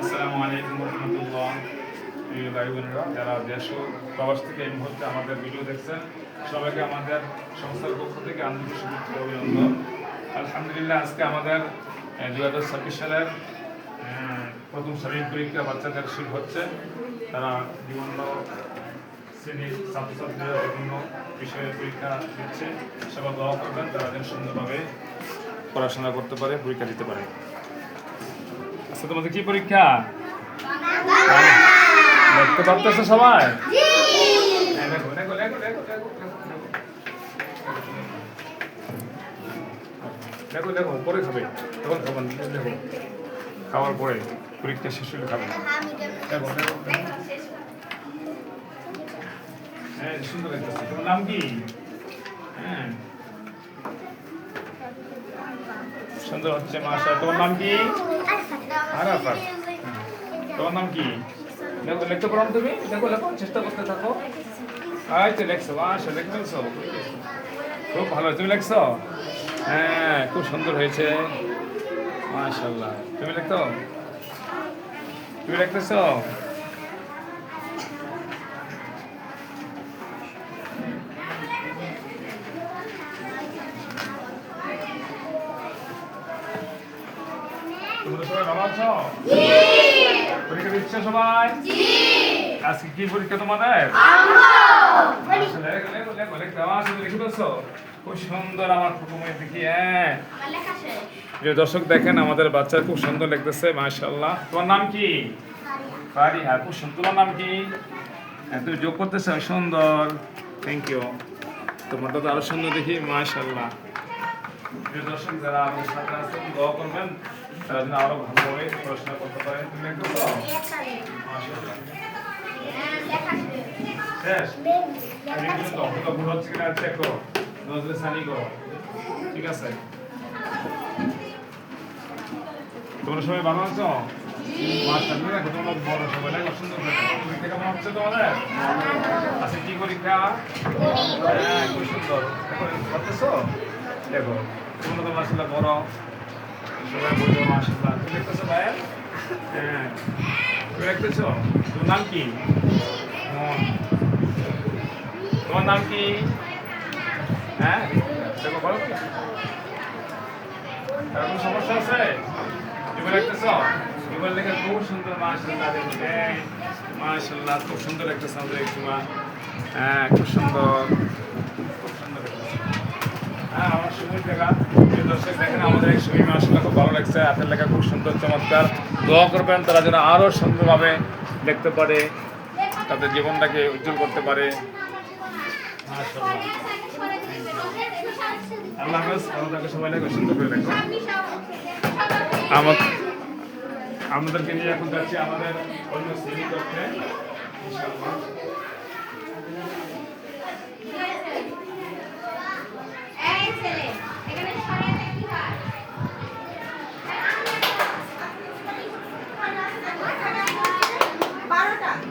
আসসালামু আলাইকুম রহমতুল্লাহ। প্রিয় ভাই বোনেরা যারা দেশ ও প্রবাস থেকে এই মুহূর্তে আমাদের ভিডিও দেখছেন, সবাইকে আমাদের সংস্থার পক্ষ থেকে আন্তরিক শুভেচ্ছা ও অভিনন্দন। আলহামদুলিল্লাহ, আজকে আমাদের 2026 সালের প্রথম শারীরিক পরীক্ষা বাচ্চাদের শুরু হচ্ছে। তারা বিভিন্ন শ্রেণীর ছাত্রছাত্রীরা বিভিন্ন বিষয়ের পরীক্ষা দিচ্ছে। সবাই দোয়া করবেন তারা যেন সুন্দরভাবে পড়াশোনা করতে পারে, পরীক্ষা দিতে পারে। আচ্ছা, তোমাদের কি পরীক্ষা দেখতে পাচ্ছ সবাই? দেখো দেখো, পরে খাবে, তখন খাবেন। দেখো, খাওয়ার পরে পরীক্ষা শেষ হলে খাবেন। দেখো দেখো, হ্যাঁ সুন্দর লাগতেছে। তোমার নাম কি? হ্যাঁ সুন্দর হচ্ছে মাশাআল্লাহ। তোমার নাম কি? আরাফাত। তোমার নাম কি? দেখো লিখতে পারো তুমি? দেখো লেখো, চেষ্টা করতে থাকো। এই তো লেখছো, মাশাআল্লাহ লিখে ফেলছো, খুব ভালো। তুমি লিখছো? হ্যাঁ খুব সুন্দর হয়েছে মাশাআল্লাহ। তুমি লিখতো? তুমি লিখতেছো? তোমরা সবাই ভালো আছো? জি। পরীক্ষা দিচ্ছ সবাই? জি। আজকে কি পরীক্ষা তোমাদের? খুব সুন্দর আমার প্রথমে দেখি। হ্যাঁ দর্শক দেখেন, আমাদের বাচ্চা খুব সুন্দর লিখতেছে মাশাআল্লাহ। তোমার নাম কি? ফারিহা। খুব সুন্দর। তোমার নাম কি? তুমি যোগ করতেছ, সুন্দর, থ্যাংক ইউ। তোমারটা তো আরো সুন্দর দেখি মাশাআল্লাহ। দর্শক যারা আমাদের সাথে আছেন দোয়া করবেন তারা যেন আরো ভালোভাবে পড়াশোনা করতে পারেন। তুমি একটু মাশাআল্লাহ শেষ ভুল হচ্ছে কিনা চেক করো, নজরে সানি করো, ঠিক আছে? তোমরা সবাই ভালো আছো? মাশাআল্লাহ। দেখো তোমরা বড় সবাই, দেখো সুন্দর পরীক্ষা কেমন হচ্ছে তোমাদের? আচ্ছা কি পরীক্ষা? হ্যাঁ খুব সুন্দর। দেখো করতেছো, দেখো তোমরা তো মাশাআল্লাহ বড় সবাই, বলবো মাশাআল্লাহ। তুমি দেখতেছো ভাই? হ্যাঁ তুমি দেখতেছো? তোমার নাম কি? তোমার নাম কি? হ্যাঁ দেখো বলো, কোনো সমস্যা আছে? তুমি লিখতেছ? তুমি লেখা খুব সুন্দর মাশাআল্লাহ। মাশাআল্লাহ খুব সুন্দর একটা সাউন্ড তোমার। হ্যাঁ খুব সুন্দর, খুব সুন্দর। হ্যাঁ আমার সুন্দর লেখা। দর্শক দেখেন আমাদের এই ছবি মাশাআল্লাহ খুব ভালো লাগছে। হাতের লেখা খুব সুন্দর, চমৎকার। দোয়া করবেন তারা যেন আরো সুন্দরভাবে লিখতে পারে, তাদের জীবনটাকে উজ্জ্বল করতে পারে। আল্লাহ হাফেজ। ভালো থাকো সবাই, লেখো সুন্দর করে লেখো। আমাদেরকে নিয়ে এখন যাচ্ছি আমাদের অন্য শ্রেণী কক্ষে ইনশাআল্লাহ।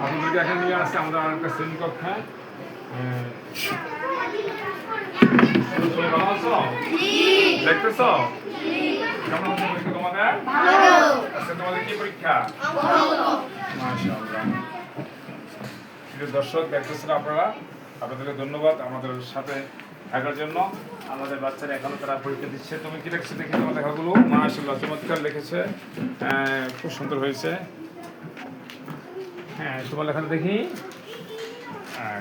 আপনাদেরকে এখন নিয়ে আসছে আমাদের আরেকটা শ্রেণী কক্ষে। ভালো আছো? দেখতেছো কেমন হচ্ছে পরীক্ষা তোমাদের? আজকে তোমাদের কি পরীক্ষা? মাশাআল্লাহ। প্রিয় দর্শক দেখতেছেন আপনারা, আপনাদেরকে ধন্যবাদ আমাদের সাথে থাকার জন্য। আমাদের বাচ্চারা এখনো তারা পরীক্ষা দিচ্ছে। তুমি কি লিখছো দেখি তোমার লেখাগুলো? মাশাআল্লাহ চমৎকার লিখেছে, খুব সুন্দর হয়েছে। হ্যাঁ তোমার লেখাটা দেখি,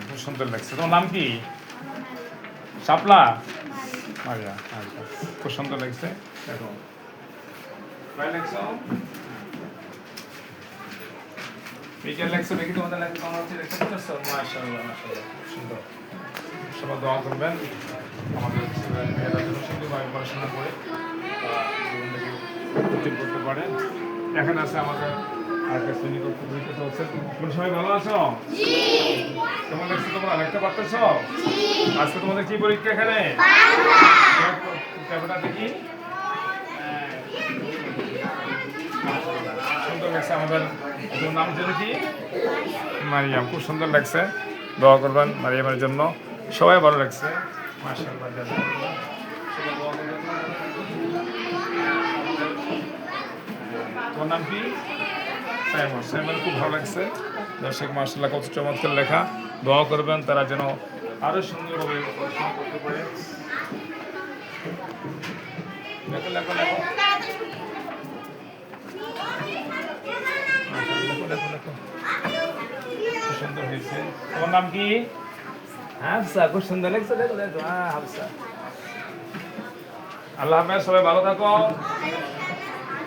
খুব সুন্দর লাগছে। তোমার নাম কি? শাপলা। আচ্ছা আচ্ছা, খুব সুন্দর লাগছে। দেখো বিকেল লেখছো দেখি তোমাদের লেখা কেমন হচ্ছে দেখতে পাচ্ছ? মাশাআল্লাহ মাশাআল্লাহ খুব সুন্দর। সবাই দোয়া করবেন আমাদের ছেলেমেয়েরা যেন সুন্দরভাবে পড়াশোনা করে জীবনটাকে উজ্জ্বল করতে পারে। এখানে আছে আমাদের আরেকটা শ্রেণী কক্ষ পরীক্ষা চলছে। তোমরা সবাই ভালো আছো? তোমার লেখছো, তোমরা লিখতে পারতেছ? আজকে তোমাদের কি পরীক্ষা এখানে? দেখি সুন্দর লাগছে। আমাদের নাম যেন কি? মারিয়াম। খুব সুন্দর লাগছে, দোয়া করবেন মারিয়ামের জন্য। সবাই ভালো লাগছে মাশাআল্লাহ। তোমার নাম কি? সাইমন খুব ভালো লাগছে। দর্শক মাশাআল্লাহ কত চমৎকার লেখা। দোয়া করবেন তারা যেন আরো সুন্দরভাবে পড়াশোনা করতে পারে। লেখো লেখো লেখো লেখো লেখো লেখো। খুব সুন্দর হয়েছে। তোমার নাম কি? হাফসা। খুব সুন্দর লাগছে। লেখো লেখো। হ্যাঁ হাফসা। আল্লাহ হাফেজ, সবাই ভালো থাকো।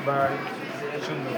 বাই। সুন্দর।